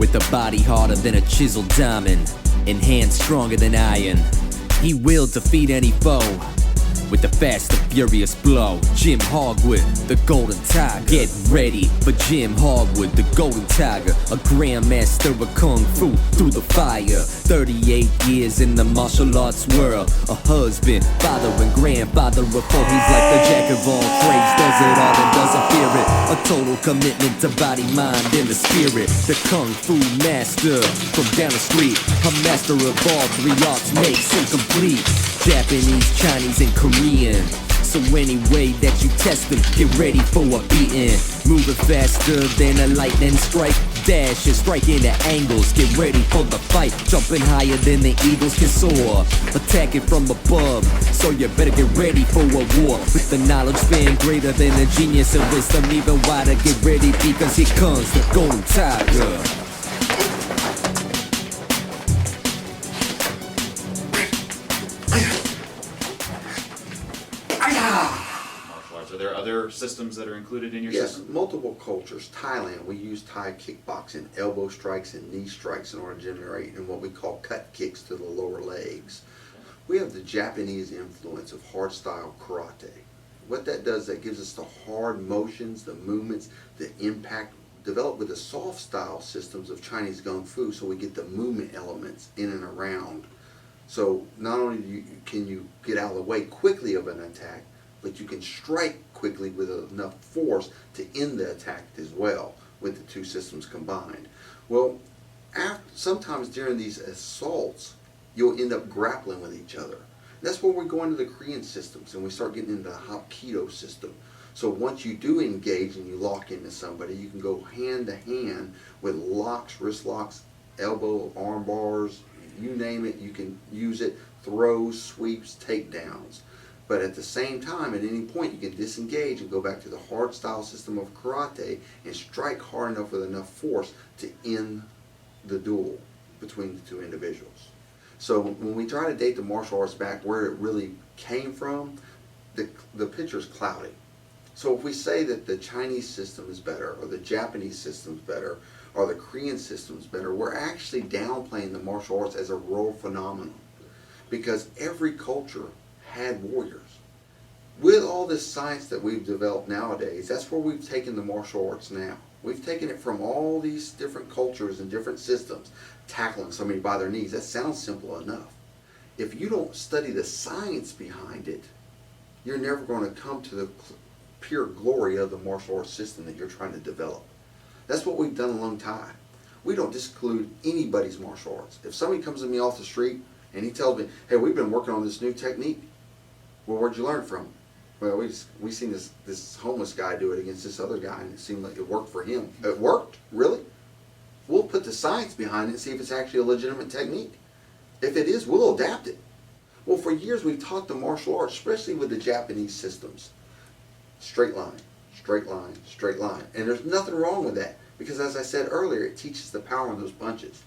With a body harder than a chiseled diamond and hands stronger than iron, he will defeat any foe with a fast and furious blow. Jim Hogwood, the Golden Tiger. Get ready for Jim Hogwood, the Golden Tiger, a grandmaster of Kung Fu through the fire. 38 years in the martial arts world, a husband, father, and grandfather of four. He's like the jack of all trades, does it all and doesn't fear it. A total commitment to body, mind, and the spirit. The Kung Fu master from down the street, a master of all three arts makes him complete. Japanese, Chinese, and Korean. So any way that you test them, get ready for a beating. Moving faster than a lightning strike, dash and strike into angles. Get ready for the fight, jumping higher than the eagles can soar. Attacking from above, so you better get ready for a war. With the knowledge span greater than a genius and wisdom even wider. Get ready because here comes the Golden Tiger. Are there other systems that are included in your system? Yes, multiple cultures. Thailand, we use Thai kickboxing, elbow strikes and knee strikes in order to generate in what we call cut kicks to the lower legs. We have the Japanese influence of hardstyle karate. What that does, that gives us the hard motions, the movements, the impact, developed with the soft style systems of Chinese Kung Fu, so we get the movement elements in and around. So not only can you get out of the way quickly of an attack, but you can strike quickly with enough force to end the attack as well with the two systems combined. Well, sometimes during these assaults, you'll end up grappling with each other. That's where we go into the Korean systems and we start getting into the Hapkido system. So once you do engage and you lock into somebody, you can go hand to hand with locks, wrist locks, elbow, arm bars, you name it, you can use it, throws, sweeps, takedowns. But at the same time, at any point, you can disengage and go back to the hard style system of karate and strike hard enough with enough force to end the duel between the two individuals. So when we try to date the martial arts back where it really came from, the picture is cloudy. So if we say that the Chinese system is better, or the Japanese system is better, or the Korean system is better, we're actually downplaying the martial arts as a world phenomenon. Because every culture had warriors. With all this science that we've developed nowadays, that's where we've taken the martial arts now. We've taken it from all these different cultures and different systems. Tackling somebody by their knees, that sounds simple enough. If you don't study the science behind it, you're never going to come to the pure glory of the martial arts system that you're trying to develop. That's what we've done a long time. We don't disclude anybody's martial arts. If somebody comes to me off the street and he tells me, hey, we've been working on this new technique, well, where'd you learn from? Well, we seen this homeless guy do it against this other guy, and it seemed like it worked for him. It worked? Really? We'll put the science behind it and see if it's actually a legitimate technique. If it is, we'll adapt it. Well, for years we've taught the martial arts, especially with the Japanese systems. Straight line, straight line, straight line. And there's nothing wrong with that, because as I said earlier, it teaches the power of those punches,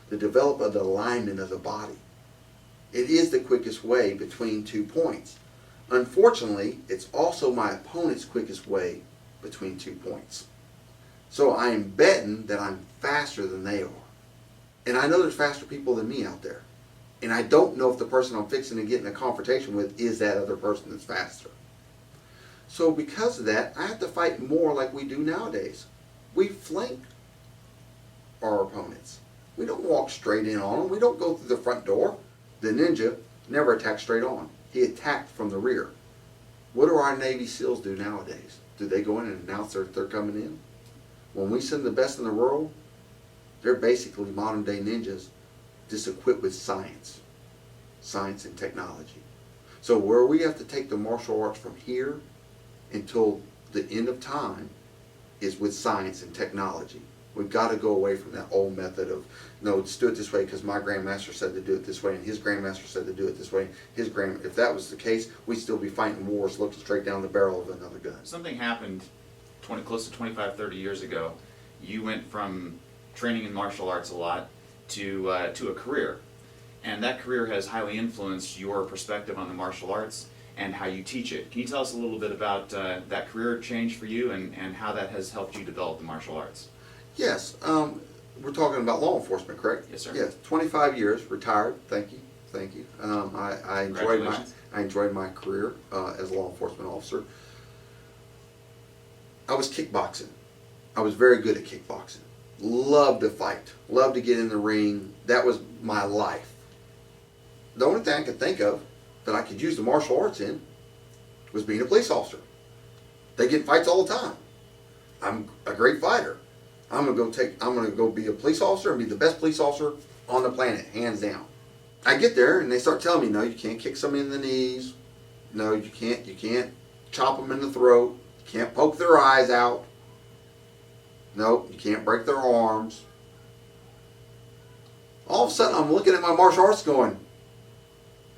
the develop of the alignment of the body. It is the quickest way between 2 points. Unfortunately, it's also my opponent's quickest way between 2 points. So I am betting that I'm faster than they are. And I know there's faster people than me out there. And I don't know if the person I'm fixing to get in a confrontation with is that other person that's faster. So because of that, I have to fight more like we do nowadays. We flank our opponents. We don't walk straight in on them. We don't go through the front door. The ninja never attacked straight on. He attacked from the rear. What do our Navy SEALs do nowadays? Do they go in and announce that they're coming in? When we send the best in the world, they're basically modern day ninjas, just equipped with science and technology. So where we have to take the martial arts from here until the end of time is with science and technology. We've got to go away from that old method of, no, let's do it this way because my grandmaster said to do it this way, and his grandmaster said to do it this way. If that was the case, we'd still be fighting wars looking straight down the barrel of another gun. Something happened close to 25, 30 years ago. You went from training in martial arts a lot to a career. And that career has highly influenced your perspective on the martial arts and how you teach it. Can you tell us a little bit about that career change for you and how that has helped you develop the martial arts? Yes. We're talking about law enforcement, correct? Yes, sir. Yes, 25 years, retired. Thank you. Congratulations. I enjoyed my career as a law enforcement officer. I was kickboxing. I was very good at kickboxing. Loved to fight. Loved to get in the ring. That was my life. The only thing I could think of that I could use the martial arts in was being a police officer. They get fights all the time. I'm a great fighter. I'm gonna go be a police officer and be the best police officer on the planet, hands down. I get there and they start telling me, no, you can't kick somebody in the knees. No, you can't chop them in the throat. You can't poke their eyes out. No, you can't break their arms. All of a sudden I'm looking at my martial arts going,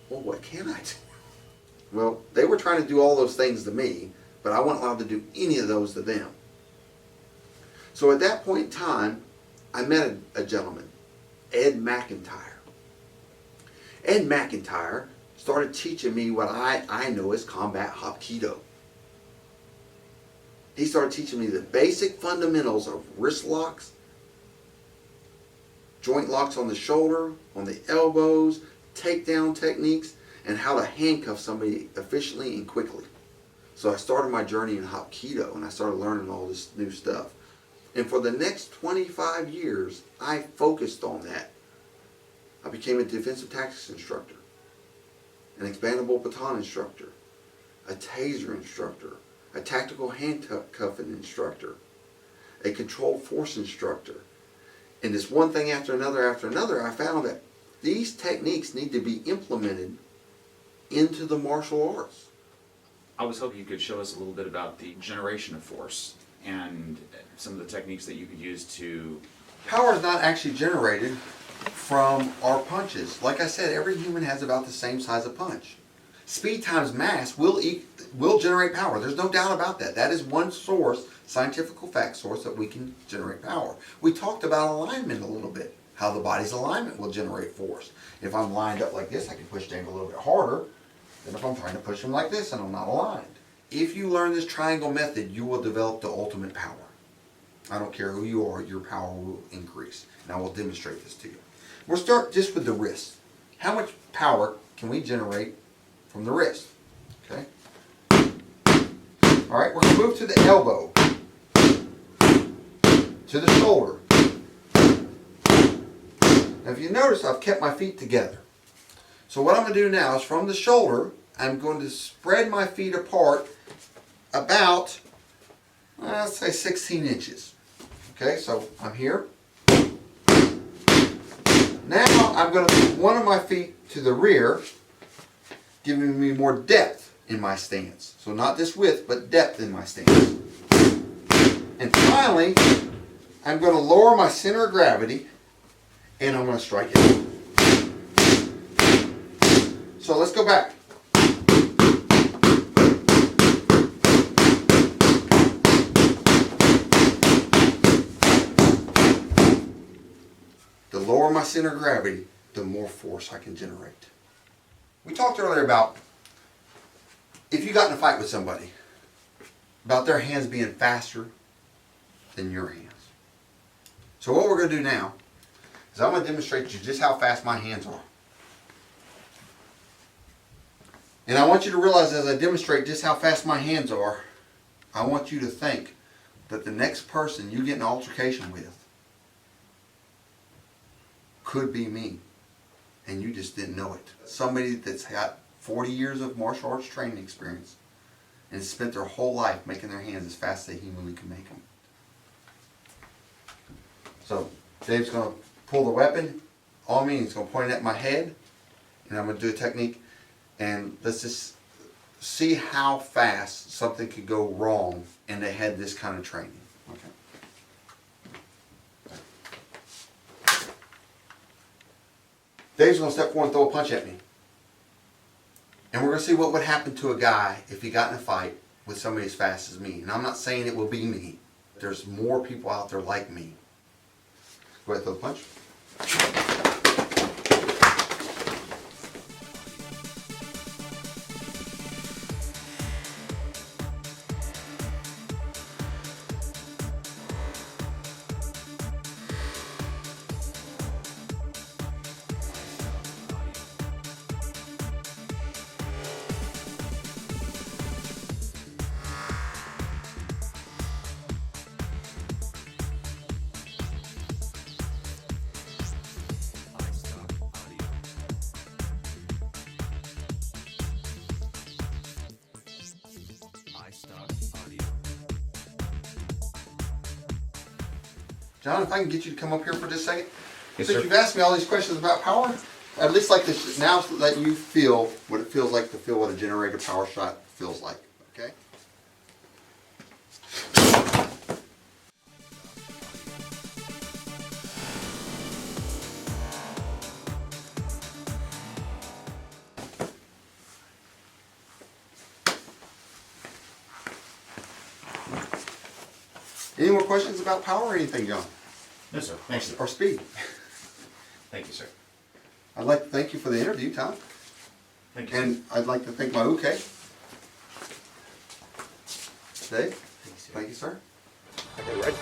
well, what can I do? Well, they were trying to do all those things to me, but I wasn't allowed to do any of those to them. So at that point in time, I met a gentleman, Ed McIntyre. Ed McIntyre started teaching me what I know as combat Hapkido. He started teaching me the basic fundamentals of wrist locks, joint locks on the shoulder, on the elbows, takedown techniques, and how to handcuff somebody efficiently and quickly. So I started my journey in Hapkido and I started learning all this new stuff. And for the next 25 years, I focused on that. I became a defensive tactics instructor, an expandable baton instructor, a taser instructor, a tactical handcuffing instructor, a controlled force instructor. And this one thing after another, I found that these techniques need to be implemented into the martial arts. I was hoping you could show us a little bit about the generation of force and some of the techniques that you could use to... Power is not actually generated from our punches. Like I said, every human has about the same size of punch. Speed times mass will generate power. There's no doubt about that. That is one source, scientific fact source, that we can generate power. We talked about alignment a little bit, how the body's alignment will generate force. If I'm lined up like this, I can push Dave a little bit harder than if I'm trying to push him like this and I'm not aligned. If you learn this triangle method, you will develop the ultimate power. I don't care who you are, your power will increase. And I will demonstrate this to you. We'll start just with the wrist. How much power can we generate from the wrist? Okay. All right, we're going to move to the elbow, to the shoulder. Now, if you notice, I've kept my feet together. So what I'm going to do now is from the shoulder, I'm going to spread my feet apart about, let's say 16 inches. Okay, so I'm here. Now I'm going to move one of my feet to the rear, giving me more depth in my stance. So not just width, but depth in my stance. And finally, I'm going to lower my center of gravity, and I'm going to strike it. So let's go back. The lower my center of gravity, the more force I can generate. We talked earlier about if you got in a fight with somebody, about their hands being faster than your hands. So what we're going to do now is I'm going to demonstrate to you just how fast my hands are. And I want you to realize as I demonstrate just how fast my hands are, I want you to think that the next person you get in an altercation with could be me, and you just didn't know it. Somebody that's got 40 years of martial arts training experience and spent their whole life making their hands as fast as they humanly can make them. So Dave's going to pull the weapon on me, and he's going to point it at my head, and I'm going to do a technique, and let's just see how fast something could go wrong, and they had this kind of training. Okay. Dave's going to step forward and throw a punch at me. And we're going to see what would happen to a guy if he got in a fight with somebody as fast as me. And I'm not saying it will be me. There's more people out there like me. Go ahead, throw the punch. John, if I can get you to come up here for just a second. Yes, Since sir. you've asked me all these questions about power, I'd at least like to now let you feel what it feels like to feel what a generator power shot feels like. Okay? Any more questions about power or anything, John? No, sir. Thanks. Or speed? Thank you, sir. I'd like to thank you for the interview, Tom. Thank you. And I'd like to thank my uke. Dave? Thank you, sir. Okay, ready?